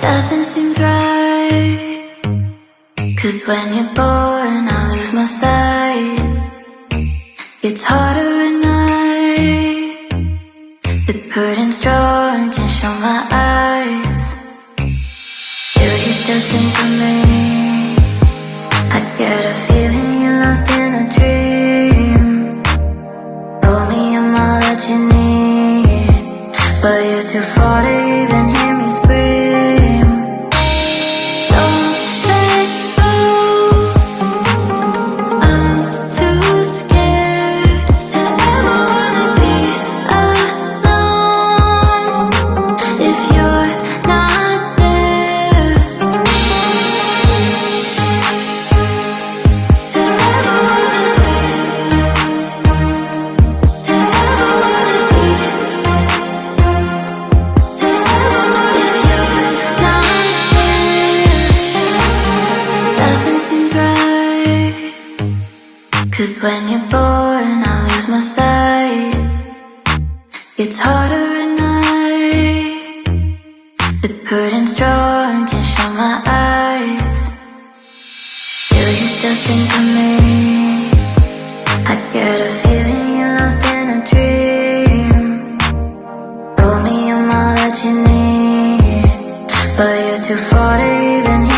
Nothing seems right, 'cause when you're born I lose my sight. It's harder at night, the curtain's drawn, can't show my eyes. Do you still think of me? I get a feeling you're lost in a dream. Told me I'm all that you need, but you're too far to even hear me scream. Don't let go, I'm too scared to ever wanna be alone if you're not there. To ever wanna be, to ever wanna be, to ever if you're not there. Nothing seems right, 'cause when you're born I lose my sight. It's harder at night, the curtain's drawn, can't show my eyes. Do you still think of me? I get a feeling you're lost in a dream. Told me I'm all that you need, but you're too far to even hear